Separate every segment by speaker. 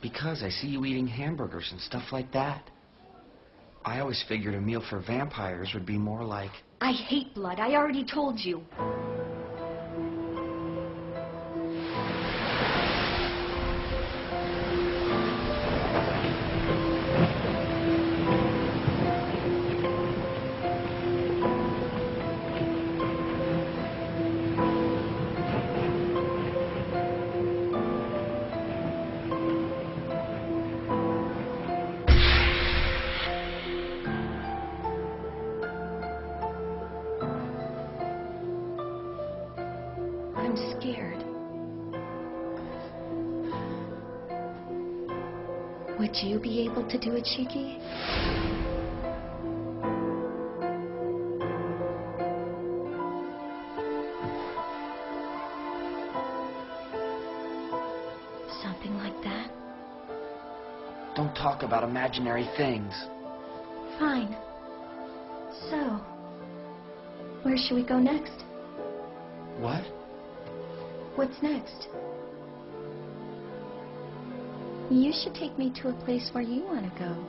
Speaker 1: Because I see you eating hamburgers and stuff like that. I always figured a meal for vampires would be more like...
Speaker 2: I hate blood. I already told you. I'm scared. Would you be able to do it, Shiki? Something like that?
Speaker 1: Don't talk about imaginary things.
Speaker 2: Fine. So, where should we go next?
Speaker 1: What?
Speaker 2: What's next? You should take me to a place where you want to go.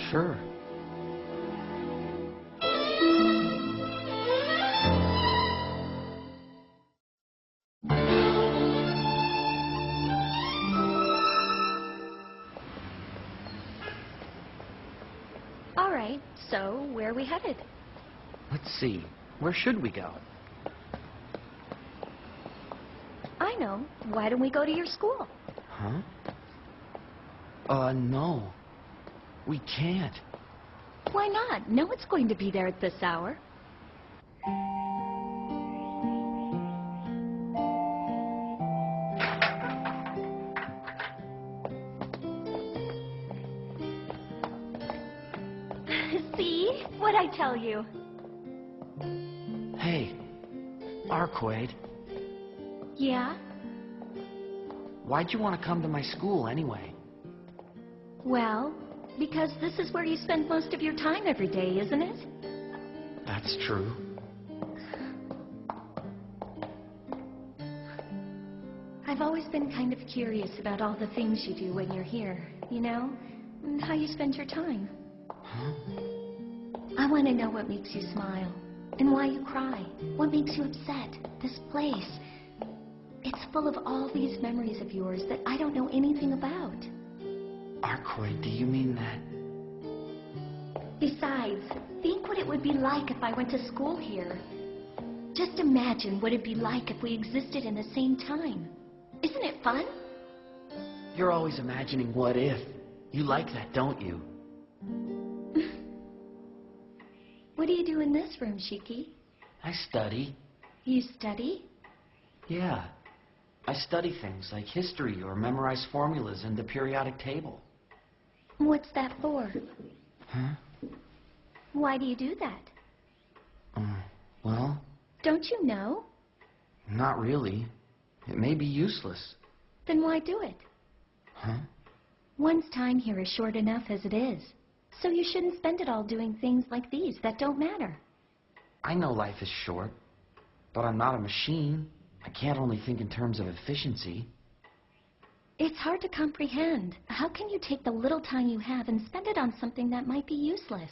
Speaker 1: Sure.
Speaker 2: All right, so where are we headed?
Speaker 1: Let's see. Where should we go?
Speaker 2: I know. Why don't we go to your school?
Speaker 1: Huh? No. We can't.
Speaker 2: Why not? No one's going to be there at this hour. See? What'd I tell you?
Speaker 1: Hey, Arquade,
Speaker 2: Yeah?
Speaker 1: why'd you want to come to my school anyway?
Speaker 2: Well, because this is where you spend most of your time every day, isn't it?
Speaker 1: That's true.
Speaker 2: I've always been kind of curious about all the things you do when you're here, you know? And how you spend your time.
Speaker 1: Huh?
Speaker 2: I want to know what makes you smile. And why you cry. What makes you upset. This place. It's full of all these memories of yours that I don't know anything about.
Speaker 1: Arquade, do you mean that?
Speaker 2: Besides, think what it would be like if I went to school here. Just imagine what it'd be like if we existed in the same time. Isn't it fun?
Speaker 1: You're always imagining what if. You like that, don't you?
Speaker 2: What do you do in this room, Shiki?
Speaker 1: I study.
Speaker 2: You study?
Speaker 1: Yeah. I study things like history or memorize formulas in the periodic table.
Speaker 2: What's that for?
Speaker 1: Huh?
Speaker 2: Why do you do that?
Speaker 1: Well,
Speaker 2: Don't you know?
Speaker 1: not really. It may be useless.
Speaker 2: Then why do it?
Speaker 1: Huh?
Speaker 2: One's time here is short enough as it is. So you shouldn't spend it all doing things like these that don't matter.
Speaker 1: I know life is short, but I'm not a machine. I can't only think in terms of efficiency.
Speaker 2: It's hard to comprehend. How can you take the little time you have and spend it on something that might be useless?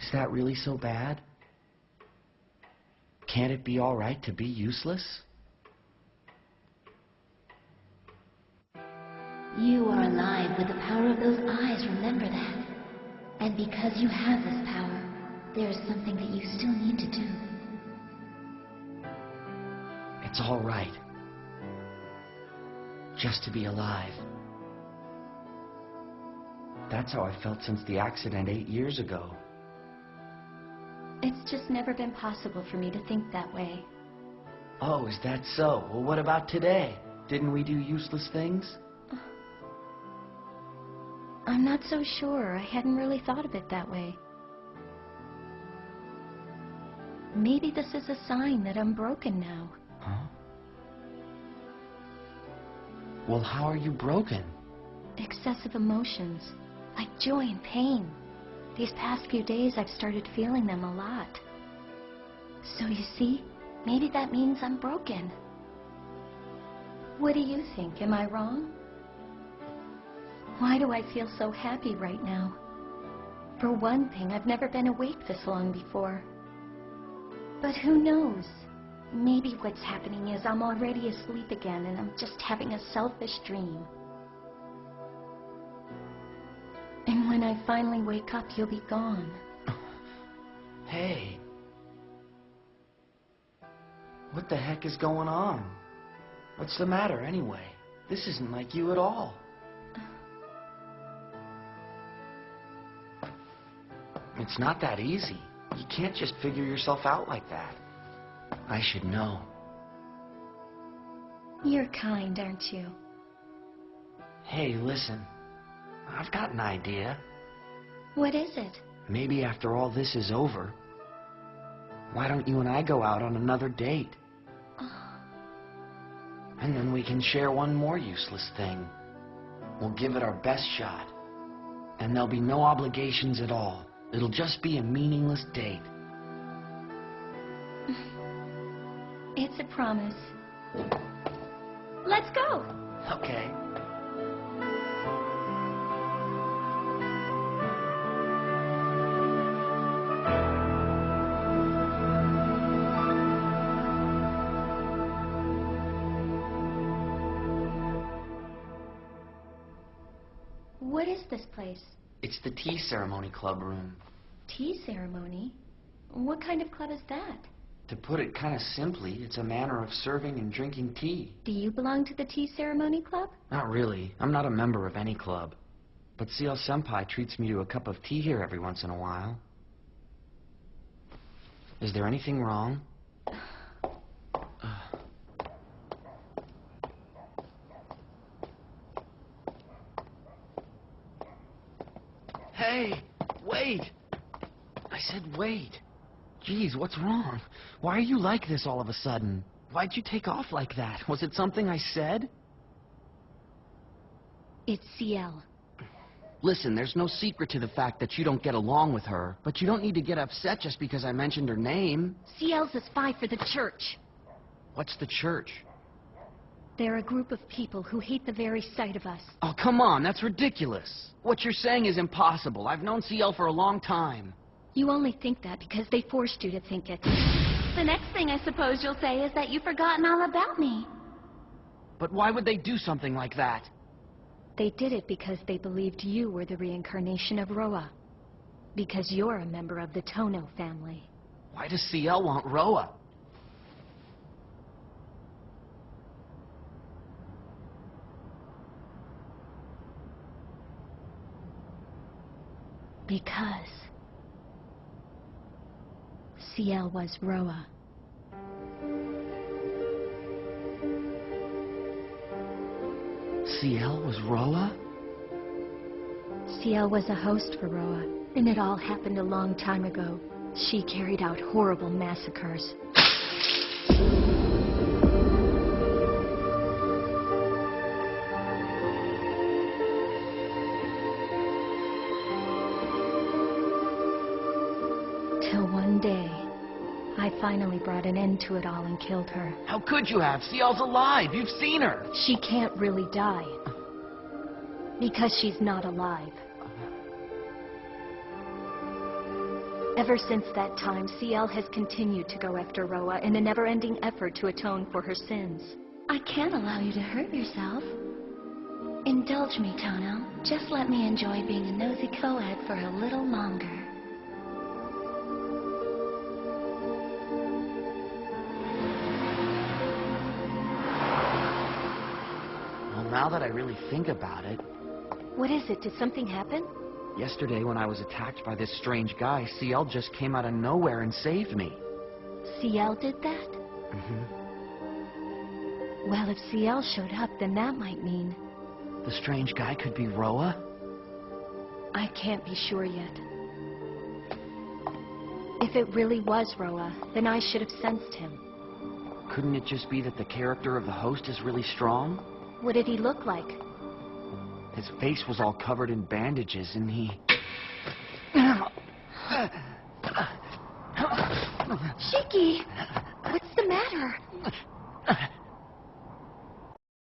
Speaker 1: Is that really so bad? Can't it be all right to be useless?
Speaker 3: You are alive with the power of those eyes, remember that. And because you have this power, there is something that you still need to do.
Speaker 1: It's all right. Just to be alive. That's how I felt since the accident 8 years ago.
Speaker 2: It's just never been possible for me to think that way.
Speaker 1: Oh, is that so? Well, what about today? Didn't we do useless things?
Speaker 2: I'm not so sure. I hadn't really thought of it that way. Maybe this is a sign that I'm broken now.
Speaker 1: Huh? Well, how are you broken?
Speaker 2: Excessive emotions, like joy and pain. These past few days I've started feeling them a lot. So you see, maybe that means I'm broken. What do you think? Am I wrong? Why do I feel so happy right now? For one thing, I've never been awake this long before. But who knows? Maybe what's happening is I'm already asleep again and I'm just having a selfish dream. And when I finally wake up, you'll be gone.
Speaker 1: Hey. What the heck is going on? What's the matter anyway? This isn't like you at all. It's not that easy. You can't just figure yourself out like that. I should know.
Speaker 2: You're kind, aren't you?
Speaker 1: Hey, listen. I've got an idea.
Speaker 2: What is it?
Speaker 1: Maybe after all this is over, why don't you and I go out on another date? And then we can share one more useless thing. We'll give it our best shot. And there'll be no obligations at all. It'll just be a meaningless date.
Speaker 2: It's a promise. Let's go!
Speaker 1: Okay.
Speaker 2: What is this place?
Speaker 1: It's the tea ceremony club room.
Speaker 2: Tea ceremony? What kind of club is that?
Speaker 1: To put it kind of simply, it's a manner of serving and drinking tea.
Speaker 2: Do you belong to the tea ceremony club?
Speaker 1: Not really. I'm not a member of any club. But CL-senpai treats me to a cup of tea here every once in a while. Is there anything wrong? Hey, wait! I said wait. Geez, what's wrong? Why are you like this all of a sudden? Why'd you take off like that? Was it something I said?
Speaker 2: It's CL.
Speaker 1: Listen, there's no secret to the fact that you don't get along with her, but you don't need to get upset just because I mentioned her name.
Speaker 2: CL's a spy for the church.
Speaker 1: What's the church?
Speaker 2: They're a group of people who hate the very sight of us.
Speaker 1: Oh, come on, that's ridiculous. What you're saying is impossible. I've known CL for a long time.
Speaker 2: You only think that because they forced you to think it. The next thing I suppose you'll say is that you've forgotten all about me.
Speaker 1: But why would they do something like that?
Speaker 2: They did it because they believed you were the reincarnation of Roa. Because you're a member of the Tono family.
Speaker 1: Why does CL want Roa?
Speaker 2: Because CL was Roa.
Speaker 1: CL was Roa?
Speaker 2: CL was a host for Roa, and it all happened a long time ago. She carried out horrible massacres. Till one day, I finally brought an end to it all and killed her.
Speaker 1: How could you have? CL's alive. You've seen her.
Speaker 2: She can't really die. Because she's not alive. Ever since that time, CL has continued to go after Roa in a never-ending effort to atone for her sins. I can't allow you to hurt yourself. Indulge me, Tono. Just let me enjoy being a nosy co-ed for a little longer.
Speaker 1: Well, now that I really think about it,
Speaker 2: What is it? Did something happen?
Speaker 1: yesterday when I was attacked by this strange guy, CL just came out of nowhere and saved me.
Speaker 2: CL did that? Well, if CL showed up, then that might mean...
Speaker 1: The strange guy could be Roa?
Speaker 2: I can't be sure yet. If it really was Roa, then I should have sensed him.
Speaker 1: Couldn't it just be that the character of the host is really strong?
Speaker 2: What did he look like?
Speaker 1: His face was all covered in bandages and he...
Speaker 2: Shiki! What's the matter?